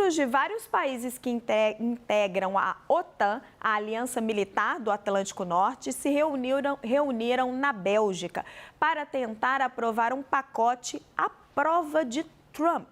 Membros de vários países que integram a OTAN, a Aliança Militar do Atlântico Norte, se reuniram na Bélgica para tentar aprovar um pacote à prova de Trump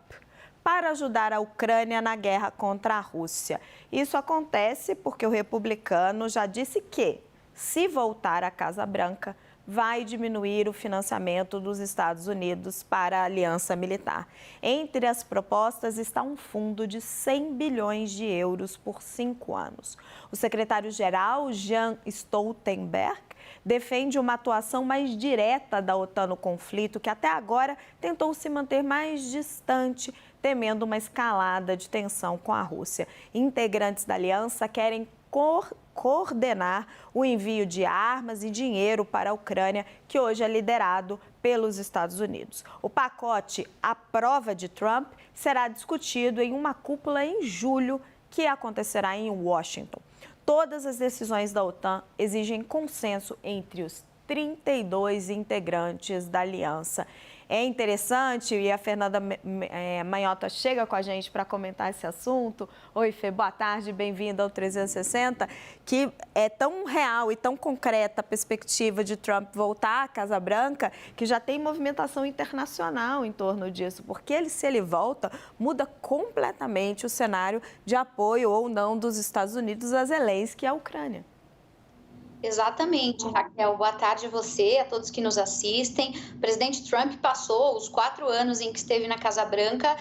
para ajudar a Ucrânia na guerra contra a Rússia. Isso acontece porque o republicano já disse que, se voltar à Casa Branca, vai diminuir o financiamento dos Estados Unidos para a aliança militar. Entre as propostas está um fundo de 100 bilhões de euros por 5 anos. O secretário-geral, Jens Stoltenberg, defende uma atuação mais direta da OTAN no conflito, que até agora tentou se manter mais distante, temendo uma escalada de tensão com a Rússia. Integrantes da aliança querem coordenar o envio de armas e dinheiro para a Ucrânia, que hoje é liderado pelos Estados Unidos. O pacote à prova de Trump será discutido em uma cúpula em julho, que acontecerá em Washington. Todas as decisões da OTAN exigem consenso entre os 32 integrantes da aliança. É interessante, e a Fernanda Manhota chega com a gente para comentar esse assunto. Oi, Fê, boa tarde, bem-vinda ao 360, que é tão real e tão concreta a perspectiva de Trump voltar à Casa Branca, que já tem movimentação internacional em torno disso, porque se ele volta, muda completamente o cenário de apoio ou não dos Estados Unidos a Zelensky e à Ucrânia. Exatamente, Raquel. Boa tarde a você, a todos que nos assistem. O presidente Trump passou os 4 anos em que esteve na Casa Branca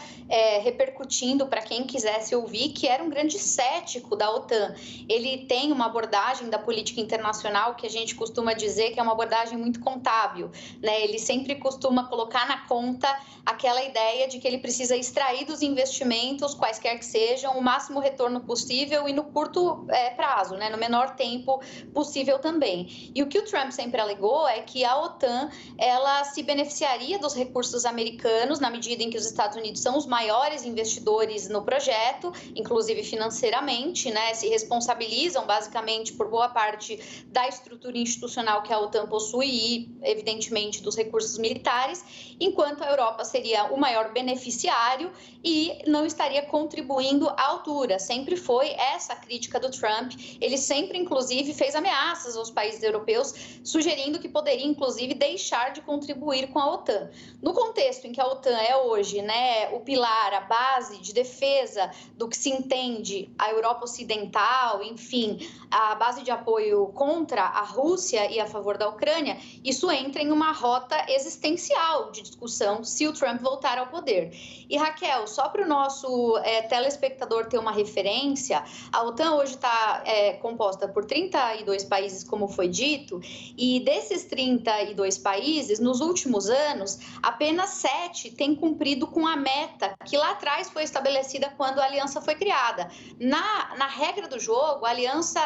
repercutindo, para quem quisesse ouvir, que era um grande cético da OTAN. Ele tem uma abordagem da política internacional que a gente costuma dizer que é uma abordagem muito contábil, né? Ele sempre costuma colocar na conta aquela ideia de que ele precisa extrair dos investimentos, quaisquer que sejam, o máximo retorno possível e no curto prazo, né? No menor tempo possível também. E o que o Trump sempre alegou é que a OTAN, ela se beneficiaria dos recursos americanos na medida em que os Estados Unidos são os maiores investidores no projeto, inclusive financeiramente, né? Se responsabilizam basicamente por boa parte da estrutura institucional que a OTAN possui e, evidentemente, dos recursos militares, enquanto a Europa seria o maior beneficiário e não estaria contribuindo à altura. Sempre foi essa a crítica do Trump. Ele sempre, inclusive, fez ameaças aos países europeus, sugerindo que poderia, inclusive, deixar de contribuir com a OTAN. No contexto em que a OTAN é hoje, né, o pilar, a base de defesa do que se entende a Europa Ocidental, enfim, a base de apoio contra a Rússia e a favor da Ucrânia, isso entra em uma rota existencial de discussão se o Trump voltar ao poder. E, Raquel, só para o nosso telespectador ter uma referência, a OTAN hoje está composta por 32 países, como foi dito, e desses 32 países, nos últimos anos, apenas 7 têm cumprido com a meta que lá atrás foi estabelecida quando a aliança foi criada. Na regra do jogo, a aliança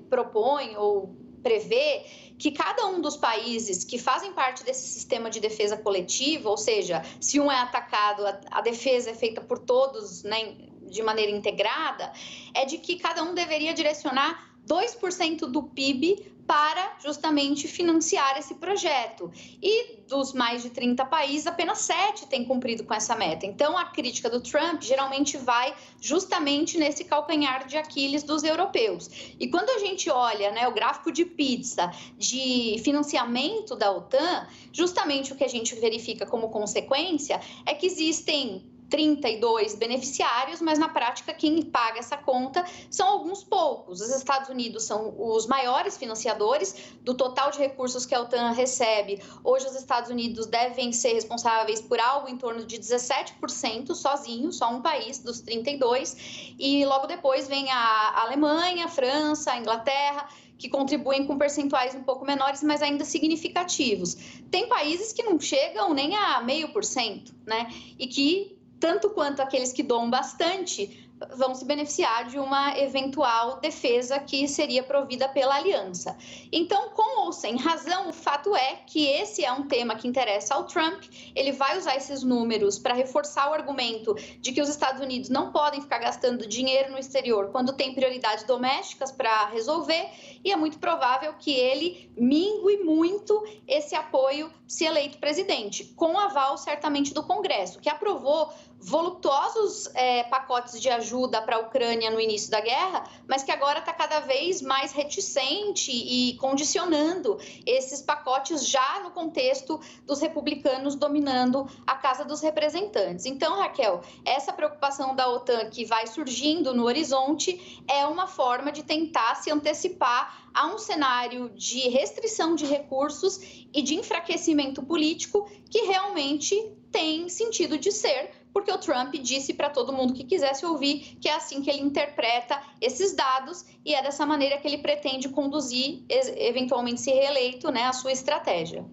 propõe ou prevê que cada um dos países que fazem parte desse sistema de defesa coletiva, ou seja, se um é atacado, a defesa é feita por todos, né, de maneira integrada, é de que cada um deveria direcionar 2% do PIB para justamente financiar esse projeto. E dos mais de 30 países, apenas 7 têm cumprido com essa meta. Então, a crítica do Trump geralmente vai justamente nesse calcanhar de Aquiles dos europeus. E quando a gente olha, né, o gráfico de pizza de financiamento da OTAN, justamente o que a gente verifica como consequência é que existem 32 beneficiários, mas na prática quem paga essa conta são alguns poucos. Os Estados Unidos são os maiores financiadores do total de recursos que a OTAN recebe. Hoje os Estados Unidos devem ser responsáveis por algo em torno de 17% sozinho, só um país dos 32, e logo depois vem a Alemanha, a França, a Inglaterra, que contribuem com percentuais um pouco menores, mas ainda significativos. Tem países que não chegam nem a 0,5%, né? E que tanto quanto aqueles que doam bastante, vão se beneficiar de uma eventual defesa que seria provida pela aliança. Então, com ou sem razão, o fato é que esse é um tema que interessa ao Trump. Ele vai usar esses números para reforçar o argumento de que os Estados Unidos não podem ficar gastando dinheiro no exterior quando tem prioridades domésticas para resolver, e é muito provável que ele mingue muito esse apoio se eleito presidente, com aval certamente do Congresso, que aprovou voluptuosos pacotes de ajuda para a Ucrânia no início da guerra, mas que agora está cada vez mais reticente e condicionando esses pacotes já no contexto dos republicanos dominando a Casa dos Representantes. Então, Raquel, essa preocupação da OTAN que vai surgindo no horizonte é uma forma de tentar se antecipar a um cenário de restrição de recursos e de enfraquecimento político que realmente tem sentido de ser, porque o Trump disse para todo mundo que quisesse ouvir que é assim que ele interpreta esses dados e é dessa maneira que ele pretende conduzir, eventualmente se reeleito, né, a sua estratégia.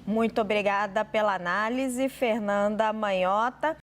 Muito obrigada pela análise, Fernanda Manhota.